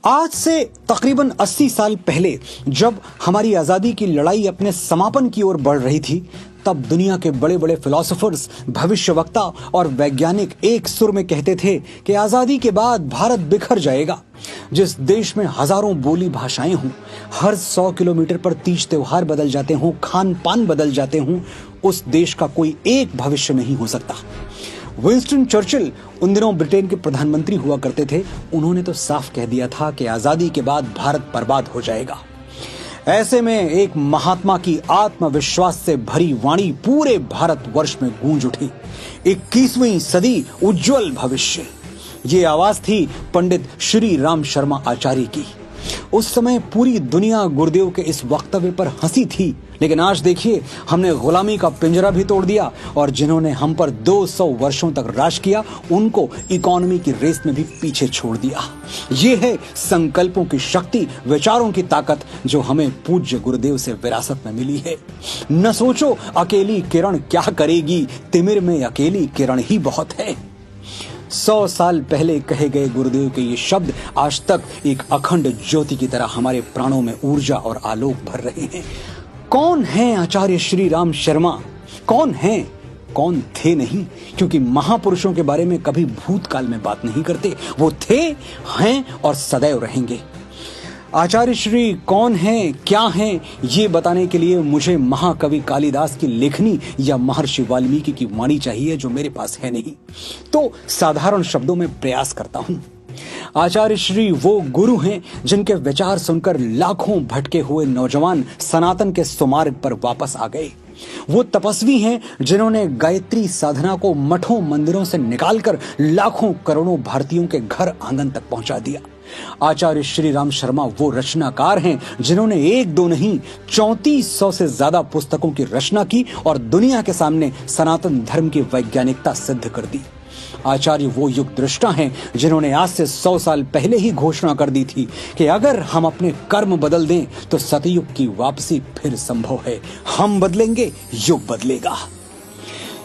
आज से तकरीबन 80 साल पहले जब हमारी आजादी की लड़ाई अपने समापन की ओर बढ़ रही थी, तब दुनिया के बड़े बड़े फिलोसोफर्स, भविष्यवक्ता और वैज्ञानिक एक सुर में कहते थे कि आजादी के बाद भारत बिखर जाएगा। जिस देश में हजारों बोली भाषाएं हों, हर 100 किलोमीटर पर तीज त्योहार बदल जाते हों, खान पान बदल जाते हों, उस देश का कोई एक भविष्य नहीं हो सकता। विंस्टन चर्चिल उन दिनों ब्रिटेन के प्रधानमंत्री हुआ करते थे। उन्होंने तो साफ कह दिया था कि आजादी के बाद भारत बर्बाद हो जाएगा। ऐसे में एक महात्मा की आत्मविश्वास से भरी वाणी पूरे भारतवर्ष में गूंज उठी। 21वीं सदी उज्जवल भविष्य, ये आवाज थी पंडित श्री राम शर्मा आचार्य की। उस समय पूरी दुनिया गुरुदेव के इस वक्तव्य पर हंसी थी, लेकिन आज देखिए, हमने गुलामी का पिंजरा भी तोड़ दिया और जिन्होंने हम पर 200 वर्षों तक राज किया, उनको इकोनॉमी की रेस में भी पीछे छोड़ दिया। ये है संकल्पों की शक्ति, विचारों की ताकत, जो हमें पूज्य गुरुदेव से विरासत में मिली है। न सोचो अकेली किरण क्या करेगी, तिमिर में अकेली किरण ही बहुत है। 100 साल पहले कहे गए गुरुदेव के ये शब्द आज तक एक अखंड ज्योति की तरह हमारे प्राणों में ऊर्जा और आलोक भर रहे हैं। कौन हैं आचार्य श्री राम शर्मा? कौन हैं? कौन थे नहीं, क्योंकि महापुरुषों के बारे में कभी भूतकाल में बात नहीं करते। वो थे, हैं और सदैव रहेंगे। आचार्य श्री कौन हैं, क्या हैं, ये बताने के लिए मुझे महाकवि कालिदास की लेखनी या महर्षि वाल्मीकि की वाणी चाहिए, जो मेरे पास है नहीं। तो साधारण शब्दों में प्रयास करता हूं। आचार्य श्री वो गुरु हैं जिनके विचार सुनकर लाखों भटके हुए नौजवान सनातन के सुमार्ग पर वापस आ गए। वो तपस्वी हैं जिन्होंने गायत्री साधना को मठों मंदिरों से निकालकर लाखों करोड़ों भारतीयों के घर आंगन तक पहुंचा दिया। आचार्य श्री राम शर्मा वो रचनाकार हैं जिन्होंने एक दो नहीं 3400 से ज्यादा पुस्तकों की रचना की और दुनिया के सामने सनातन धर्म की वैज्ञानिकता सिद्ध कर दी। आचार्य वो युग दृष्टा हैं जिन्होंने आज से 100 साल पहले ही घोषणा कर दी थी कि अगर हम अपने कर्म बदल दें तो सतयुग की वापसी फिर संभव है। हम बदलेंगे, युग बदलेगा।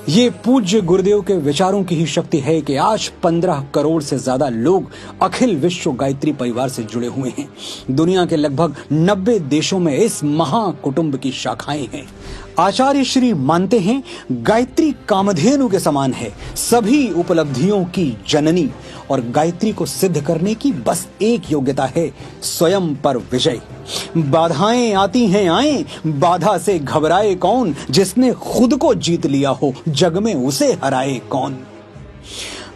ये पूज्य गुरुदेव के विचारों की ही शक्ति है कि आज 15 करोड़ से ज्यादा लोग अखिल विश्व गायत्री परिवार से जुड़े हुए हैं। दुनिया के लगभग 90 देशों में इस महाकुटुंब की शाखाएं हैं। आचार्य श्री मानते हैं गायत्री कामधेनु के समान है, सभी उपलब्धियों की जननी, और गायत्री को सिद्ध करने की बस एक योग्यता है, स्वयं पर विजय। बाधाएं आती हैं आए, बाधा से घबराए कौन, जिसने खुद को जीत लिया हो जग में उसे हराए कौन।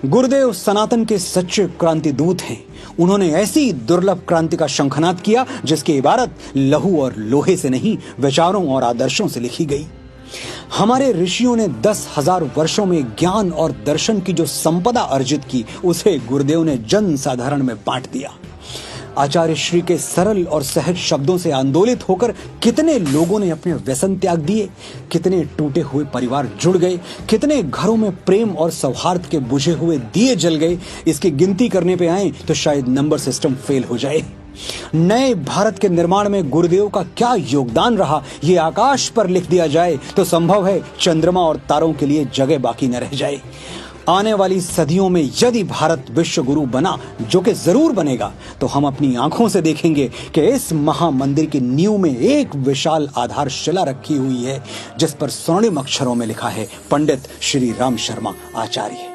गुरुदेव सनातन के सच्चे क्रांति दूत हैं। उन्होंने ऐसी दुर्लभ क्रांति का शंखनाद किया जिसकी इबारत लहू और लोहे से नहीं, विचारों और आदर्शों से लिखी गई। हमारे ऋषियों ने 10,000 वर्षों में ज्ञान और दर्शन की जो संपदा अर्जित की, उसे गुरुदेव ने जन साधारण में बांट दिया। आचार्य श्री के सरल और सहज शब्दों से आंदोलित होकर कितने लोगों ने अपने व्यसन त्याग दिए, कितने टूटे हुए परिवार जुड़ गए, कितने घरों में प्रेम और सौहार्द के बुझे हुए दिए जल गए। इसकी गिनती करने पे आए तो शायद नंबर सिस्टम फेल हो जाए। नए भारत के निर्माण में गुरुदेव का क्या योगदान रहा, ये आकाश पर लिख दिया जाए तो संभव है चंद्रमा और तारों के लिए जगह बाकी न रह जाए। आने वाली सदियों में यदि भारत विश्व गुरु बना, जो कि जरूर बनेगा, तो हम अपनी आंखों से देखेंगे कि इस महामंदिर की नींव में एक विशाल आधारशिला रखी हुई है, जिस पर स्वर्णिम अक्षरों में लिखा है पंडित श्री राम शर्मा आचार्य।